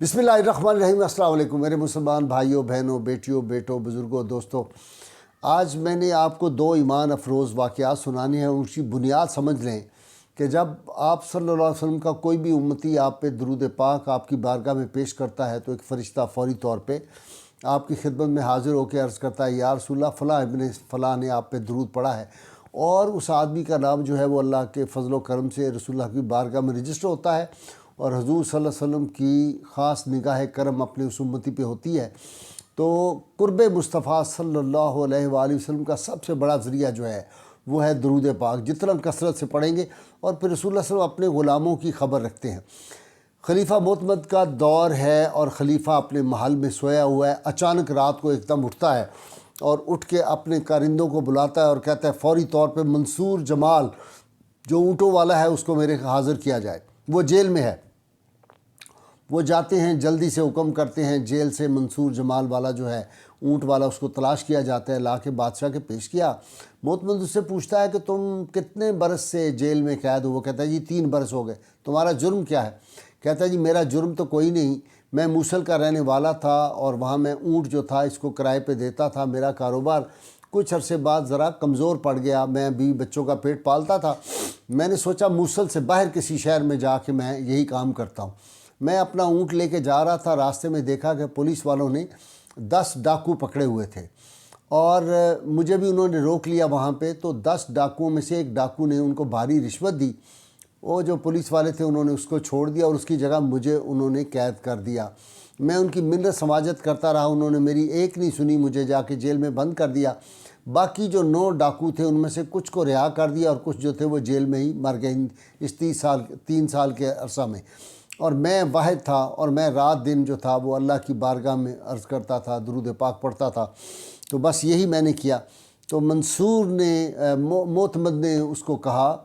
بسم اللہ الرحمن الرحیم۔ السلام علیکم میرے مسلمان بھائیوں، بہنوں، بیٹیوں، بیٹوں، بزرگوں، دوستوں۔ آج میں نے آپ کو دو ایمان افروز واقعات سنانے ہیں۔ ان کی بنیاد سمجھ لیں کہ جب آپ صلی اللہ علیہ وسلم کا کوئی بھی امتی آپ پہ درود پاک آپ کی بارگاہ میں پیش کرتا ہے تو ایک فرشتہ فوری طور پہ آپ کی خدمت میں حاضر ہو کے عرض کرتا ہے، یا رسول اللہ فلاں ابن فلاں نے آپ پہ درود پڑھا ہے، اور اس آدمی کا نام جو ہے وہ اللہ کے فضل و کرم سے رسول اللہ کی بارگاہ میں رجسٹر ہوتا ہے، اور حضور صلی اللہ علیہ وسلم کی خاص نگاہ کرم اپنے اس امتی پہ ہوتی ہے۔ تو قرب مصطفیٰ صلی اللہ علیہ وآلہ وسلم کا سب سے بڑا ذریعہ جو ہے وہ ہے درود پاک، جتنا کثرت سے پڑھیں گے۔ اور پھر رسول اللہ صلی اللہ علیہ وسلم اپنے غلاموں کی خبر رکھتے ہیں۔ خلیفہ معتمد کا دور ہے اور خلیفہ اپنے محل میں سویا ہوا ہے، اچانک رات کو ایک دم اٹھتا ہے اور اٹھ کے اپنے کارندوں کو بلاتا ہے اور کہتا ہے فوری طور پہ منصور جمال جو اونٹوں والا ہے اس کو میرے حاضر کیا جائے، وہ جیل میں ہے۔ وہ جاتے ہیں، جلدی سے حکم کرتے ہیں، جیل سے منصور جمال والا جو ہے اونٹ والا اس کو تلاش کیا جاتا ہے، لا کے بادشاہ کے پیش کیا۔ معتمد اس سے پوچھتا ہے کہ تم کتنے برس سے جیل میں قید ہو؟ وہ کہتا ہے جی 3 برس ہو گئے۔ تمہارا جرم کیا ہے؟ کہتا ہے جی میرا جرم تو کوئی نہیں، میں موصل کا رہنے والا تھا اور وہاں میں اونٹ جو تھا اس کو کرائے پہ دیتا تھا۔ میرا کاروبار کچھ عرصے بعد ذرا کمزور پڑ گیا، میں بھی بچوں کا پیٹ پالتا تھا، میں نے سوچا موصل سے باہر کسی شہر میں جا کے میں یہی کام کرتا ہوں۔ میں اپنا اونٹ لے کے جا رہا تھا، راستے میں دیکھا کہ پولیس والوں نے 10 ڈاکو پکڑے ہوئے تھے اور مجھے بھی انہوں نے روک لیا وہاں پہ۔ تو 10 ڈاکوؤں میں سے ایک ڈاکو نے ان کو بھاری رشوت دی، وہ جو پولیس والے تھے انہوں نے اس کو چھوڑ دیا اور اس کی جگہ مجھے انہوں نے قید کر دیا۔ میں ان کی منت سماجت کرتا رہا، انہوں نے میری ایک نہیں سنی، مجھے جا کے جیل میں بند کر دیا۔ باقی جو 9 ڈاکو تھے ان میں سے کچھ کو رہا کر دیا اور کچھ جو تھے وہ جیل میں ہی مر گئے اس 3 سال کے عرصہ میں۔ اور میں واحد تھا اور میں رات دن جو تھا وہ اللہ کی بارگاہ میں عرض کرتا تھا، درود پاک پڑھتا تھا۔ تو بس یہی میں نے کیا۔ تو منصور نے معتمد نے اس کو کہا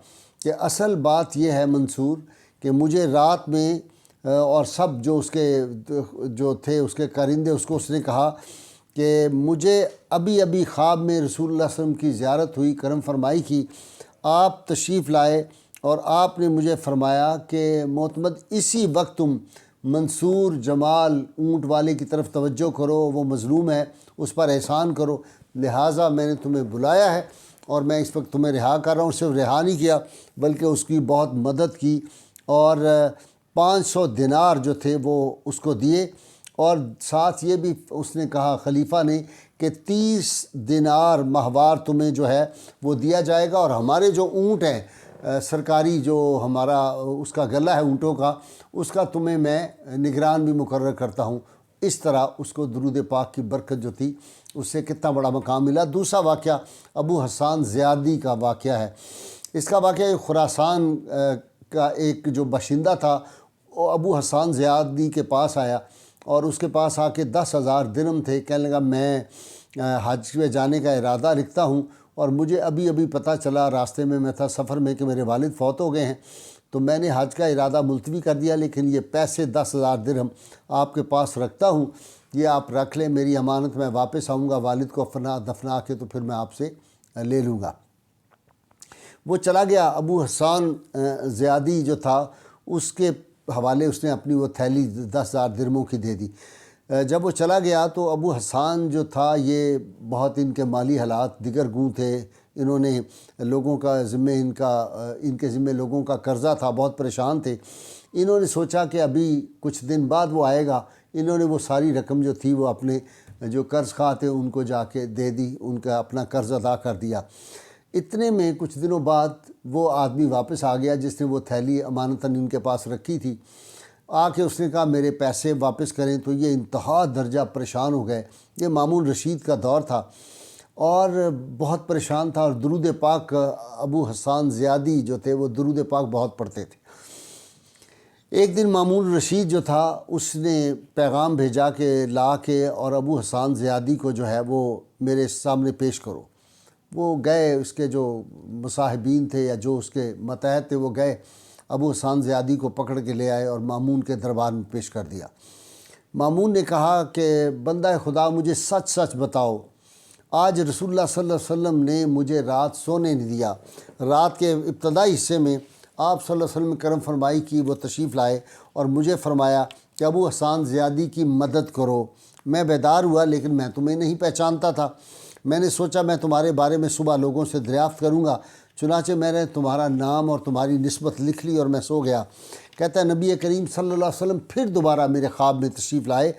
کہ اصل بات یہ ہے منصور کہ مجھے رات میں اور سب جو اس کے جو تھے اس کے کارندے اس کو اس نے کہا کہ مجھے ابھی خواب میں رسول اللہ صلی اللہ علیہ وسلم کی زیارت ہوئی، کرم فرمائی کی، آپ تشریف لائے اور آپ نے مجھے فرمایا کہ معتمد اسی وقت تم منصور جمال اونٹ والے کی طرف توجہ کرو، وہ مظلوم ہے، اس پر احسان کرو، لہٰذا میں نے تمہیں بلایا ہے اور میں اس وقت تمہیں رہا کر رہا ہوں۔ صرف رہا نہیں کیا بلکہ اس کی بہت مدد کی اور 500 دینار جو تھے وہ اس کو دیے، اور ساتھ یہ بھی اس نے کہا خلیفہ نے کہ 30 دینار ماہوار تمہیں جو ہے وہ دیا جائے گا، اور ہمارے جو اونٹ ہیں سرکاری جو ہمارا اس کا غلہ ہے اونٹوں کا، اس کا تمہیں میں نگران بھی مقرر کرتا ہوں۔ اس طرح اس کو درود پاک کی برکت جو تھی اس سے کتنا بڑا مقام ملا۔ دوسرا واقعہ ابو حسان زیادی کا واقعہ ہے۔ اس کا واقعہ خراسان کا ایک جو باشندہ تھا وہ ابو حسان زیادی کے پاس آیا اور اس کے پاس آ کے 10,000 درہم تھے۔ کہنے لگا میں حج میں جانے کا ارادہ رکھتا ہوں اور مجھے ابھی پتہ چلا راستے میں تھا سفر میں کہ میرے والد فوت ہو گئے ہیں، تو میں نے حج کا ارادہ ملتوی کر دیا، لیکن یہ پیسے 10,000 درہم آپ کے پاس رکھتا ہوں، یہ آپ رکھ لیں، میری امانت، میں واپس آؤں گا والد کو دفنا کے تو پھر میں آپ سے لے لوں گا۔ وہ چلا گیا۔ ابو حسان زیادی جو تھا اس کے حوالے اس نے اپنی وہ تھیلی 10,000 درہموں کی دے دی۔ جب وہ چلا گیا تو ابو حسان جو تھا یہ بہت ان کے مالی حالات دیگر گوں تھے، انہوں نے لوگوں کا ان کے ذمے لوگوں کا قرضہ تھا، بہت پریشان تھے۔ انہوں نے سوچا کہ ابھی کچھ دن بعد وہ آئے گا، انہوں نے وہ ساری رقم جو تھی وہ اپنے جو قرض خواہ تھے ان کو جا کے دے دی، ان کا اپنا قرض ادا کر دیا۔ اتنے میں کچھ دنوں بعد وہ آدمی واپس آ گیا جس نے وہ تھیلی امانتاً ان کے پاس رکھی تھی، آ کے اس نے کہا میرے پیسے واپس کریں۔ تو یہ انتہا درجہ پریشان ہو گئے۔ یہ مامون رشید کا دور تھا اور بہت پریشان تھا، اور درود پاک ابو حسان زیادی جو تھے وہ درود پاک بہت پڑھتے تھے۔ ایک دن مامون رشید جو تھا اس نے پیغام بھیجا کہ لا کے اور ابو حسان زیادی کو جو ہے وہ میرے سامنے پیش کرو۔ وہ گئے، اس کے جو مصاحبین تھے یا جو اس کے متحد تھے وہ گئے، ابو حسان زیادی کو پکڑ کے لے آئے اور مامون کے دربار میں پیش کر دیا۔ مامون نے کہا کہ بندہ خدا مجھے سچ سچ بتاؤ، آج رسول اللہ صلی اللہ علیہ وسلم نے مجھے رات سونے نہیں دیا، رات کے ابتدائی حصے میں آپ صلی اللہ علیہ وسلم کرم فرمائی کی، وہ تشریف لائے اور مجھے فرمایا کہ ابو حسان زیادی کی مدد کرو۔ میں بیدار ہوا لیکن میں تمہیں نہیں پہچانتا تھا۔ میں نے سوچا میں تمہارے بارے میں صبح لوگوں سے دریافت کروں گا، چنانچہ میں نے تمہارا نام اور تمہاری نسبت لکھ لی اور میں سو گیا۔ کہتا ہے نبی کریم صلی اللہ علیہ وسلم پھر دوبارہ میرے خواب میں تشریف لائے۔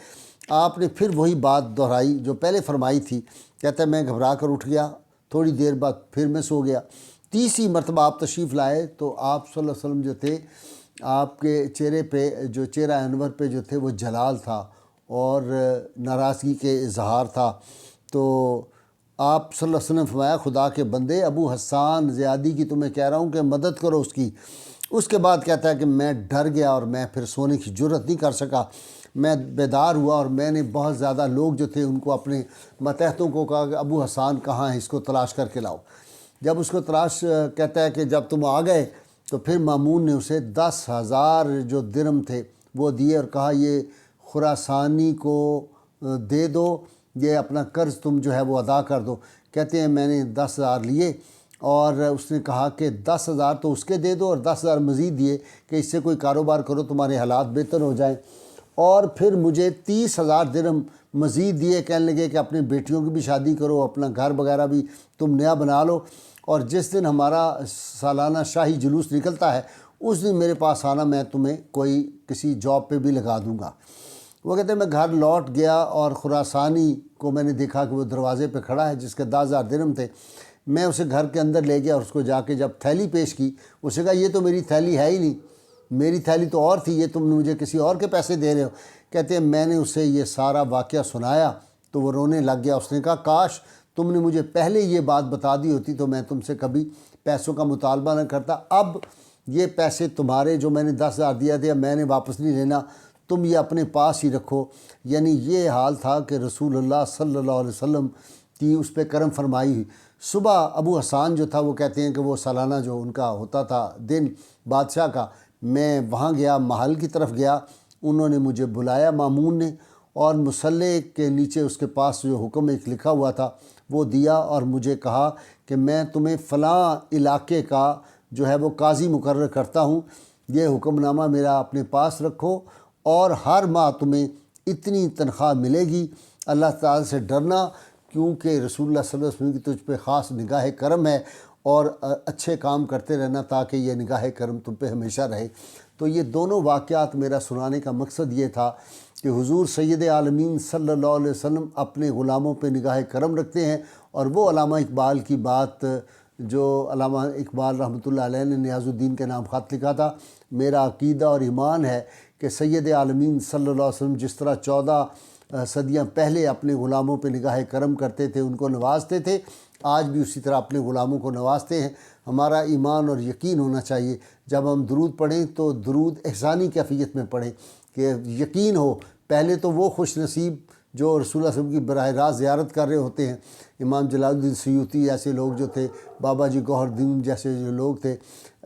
آپ نے پھر وہی بات دہرائی جو پہلے فرمائی تھی۔ کہتا ہے میں گھبرا کر اٹھ گیا، تھوڑی دیر بعد پھر میں سو گیا۔ تیسری مرتبہ آپ تشریف لائے تو آپ صلی اللہ علیہ وسلم جو تھے، آپ کے چہرے پہ جو چہرہ انور پہ جو تھے وہ جلال تھا اور ناراضگی کے اظہار تھا۔ تو آپ صلی اللہ علیہ وسلم نے فرمایا خدا کے بندے، ابو حسان زیادی کی تمہیں کہہ رہا ہوں کہ مدد کرو اس کی۔ اس کے بعد کہتا ہے کہ میں ڈر گیا اور میں پھر سونے کی جرت نہیں کر سکا۔ میں بیدار ہوا اور میں نے بہت زیادہ لوگ جو تھے ان کو اپنے ماتحتوں کو کہا کہ ابو حسان کہاں ہے، اس کو تلاش کر کے لاؤ۔ جب اس کو تلاش کہتا ہے کہ جب تم آ گئے تو پھر مامون نے اسے 10,000 جو درم تھے وہ دیے اور کہا یہ خراسانی کو دے دو، یہ اپنا قرض تم جو ہے وہ ادا کر دو۔ کہتے ہیں میں نے 10,000 لیے اور اس نے کہا کہ 10,000 تو اس کے دے دو اور 10,000 مزید دیے کہ اس سے کوئی کاروبار کرو تمہارے حالات بہتر ہو جائیں۔ اور پھر مجھے 30,000 درم مزید دیے، کہنے لگے کہ اپنی بیٹیوں کی بھی شادی کرو، اپنا گھر وغیرہ بھی تم نیا بنا لو، اور جس دن ہمارا سالانہ شاہی جلوس نکلتا ہے اس دن میرے پاس آنا، میں تمہیں کوئی کسی جاب پہ بھی لگا دوں گا۔ وہ کہتے ہیں میں گھر لوٹ گیا اور خراسانی کو میں نے دیکھا کہ وہ دروازے پہ کھڑا ہے جس کے 10,000 درم تھے۔ میں اسے گھر کے اندر لے گیا اور اس کو جا کے جب تھیلی پیش کی، اس نے کہا یہ تو میری تھیلی ہے ہی نہیں، میری تھیلی تو اور تھی، یہ تم نے مجھے کسی اور کے پیسے دے رہے ہو۔ کہتے ہیں میں نے اسے یہ سارا واقعہ سنایا تو وہ رونے لگ گیا۔ اس نے کہا کاش تم نے مجھے پہلے یہ بات بتا دی ہوتی تو میں تم سے کبھی پیسوں کا مطالبہ نہ کرتا۔ اب یہ پیسے تمہارے جو میں نے 10,000 دیا تھے اب میں نے واپس نہیں لینا، تم یہ اپنے پاس ہی رکھو۔ یعنی یہ حال تھا کہ رسول اللہ صلی اللہ علیہ وسلم کی اس پہ کرم فرمائی ہوئی۔ صبح ابو حسان جو تھا وہ کہتے ہیں کہ وہ سالانہ جو ان کا ہوتا تھا دن بادشاہ کا، میں وہاں گیا، محل کی طرف گیا، انہوں نے مجھے بلایا مامون نے، اور مصلح کے نیچے اس کے پاس جو حکم ایک لکھا ہوا تھا وہ دیا اور مجھے کہا کہ میں تمہیں فلاں علاقے کا جو ہے وہ قاضی مقرر کرتا ہوں، یہ حکم نامہ میرا اپنے پاس رکھو اور ہر ماہ تمہیں اتنی تنخواہ ملے گی۔ اللہ تعالیٰ سے ڈرنا کیونکہ رسول اللہ صلی اللہ علیہ وسلم کی تجھ پہ خاص نگاہ کرم ہے، اور اچھے کام کرتے رہنا تاکہ یہ نگاہ کرم تم پہ ہمیشہ رہے۔ تو یہ دونوں واقعات میرا سنانے کا مقصد یہ تھا کہ حضور سید عالمین صلی اللہ علیہ وسلم اپنے غلاموں پہ نگاہ کرم رکھتے ہیں، اور وہ علامہ اقبال کی بات جو علامہ اقبال رحمۃ اللہ علیہ نے نیاز الدین کے نام خط لکھا تھا، میرا عقیدہ اور ایمان ہے کہ سید عالمین صلی اللہ علیہ وسلم جس طرح 14 صدیاں پہلے اپنے غلاموں پہ نگاہ کرم کرتے تھے، ان کو نوازتے تھے، آج بھی اسی طرح اپنے غلاموں کو نوازتے ہیں۔ ہمارا ایمان اور یقین ہونا چاہیے، جب ہم درود پڑھیں تو درود احسانی کیفیت میں پڑھیں کہ یقین ہو۔ پہلے تو وہ خوش نصیب جو رسول اللہ صلی اللہ علیہ وسلم کی براہ راست زیارت کر رہے ہوتے ہیں، امام جلال الدین سیوطی ایسے لوگ جو تھے، بابا جی گوہر الدین جیسے جو لوگ تھے،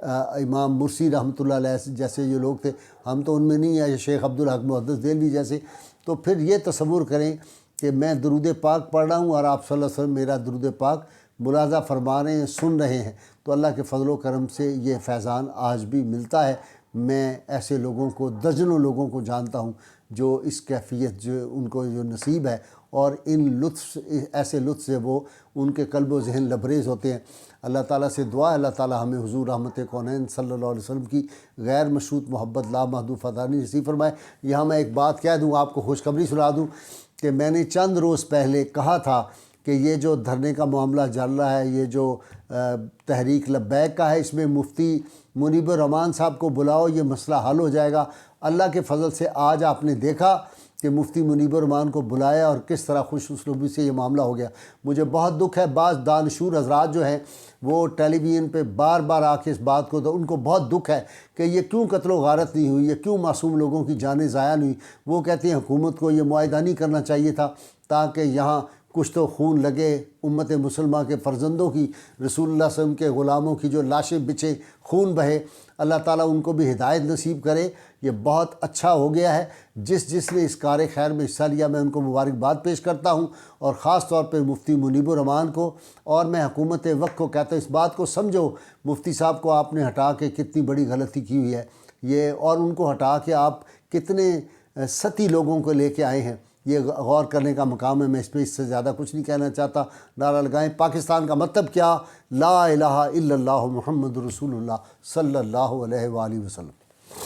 امام مرسی رحمۃ اللہ علیہ جیسے جو لوگ تھے، ہم تو ان میں نہیں ہیں، شیخ عبدالحق محدث دہلوی جیسے۔ تو پھر یہ تصور کریں کہ میں درود پاک پڑھ رہا ہوں اور آپ صلی اللہ علیہ وسلم میرا درود پاک ملاحظہ فرما رہے ہیں، سن رہے ہیں، تو اللہ کے فضل و کرم سے یہ فیضان آج بھی ملتا ہے۔ میں ایسے لوگوں کو، درجنوں لوگوں کو جانتا ہوں جو اس کیفیت جو ان کو جو نصیب ہے، اور ان لطف ایسے لطف سے وہ ان کے قلب و ذہن لبریز ہوتے ہیں۔ اللہ تعالیٰ سے دعا ہے اللہ تعالیٰ ہمیں حضور رحمت کونین صلی اللہ علیہ وسلم کی غیر مشروط محبت لامحدود فدانی نصیب فرمائے۔ یہاں میں ایک بات کہہ دوں، آپ کو خوشخبری سنا دوں کہ میں نے چند روز پہلے کہا تھا کہ یہ جو دھرنے کا معاملہ چل رہا ہے، یہ جو تحریک لبیک کا ہے، اس میں مفتی منیب الرحمان صاحب کو بلاؤ، یہ مسئلہ حل ہو جائے گا۔ اللہ کے فضل سے آج آپ نے دیکھا کہ مفتی منیب الرحمان کو بلایا اور کس طرح خوش اسلوبی سے یہ معاملہ ہو گیا۔ مجھے بہت دکھ ہے، بعض دانشور حضرات جو ہیں وہ ٹیلی ویژن پہ بار بار آ کے اس بات کو، تو ان کو بہت دکھ ہے کہ یہ کیوں قتل و غارت نہیں ہوئی، یہ کیوں معصوم لوگوں کی جانیں ضائع نہیں ہوئی۔ وہ کہتے ہیں حکومت کو یہ معاہدہ نہیں کرنا چاہیے تھا تاکہ یہاں کچھ تو خون لگے امت مسلمہ کے فرزندوں کی، رسول اللہ صلی اللہ علیہ وسلم کے غلاموں کی جو لاشیں بچے، خون بہے۔ اللہ تعالیٰ ان کو بھی ہدایت نصیب کرے۔ یہ بہت اچھا ہو گیا ہے۔ جس نے اس کار خیر میں حصہ لیا میں ان کو مبارکباد پیش کرتا ہوں، اور خاص طور پہ مفتی منیب الرحمان کو، اور میں حکومت وقت کو کہتا ہوں اس بات کو سمجھو، مفتی صاحب کو آپ نے ہٹا کے کتنی بڑی غلطی کی ہوئی ہے یہ، اور ان کو ہٹا کے آپ کتنے ستی لوگوں کو لے کے آئے ہیں، یہ غور کرنے کا مقام ہے۔ میں اس سے زیادہ کچھ نہیں کہنا چاہتا۔ نعرہ لگائیں پاکستان کا مطلب کیا؟ لا الہ الا اللہ محمد رسول اللہ صلی اللہ علیہ وآلہ وسلم۔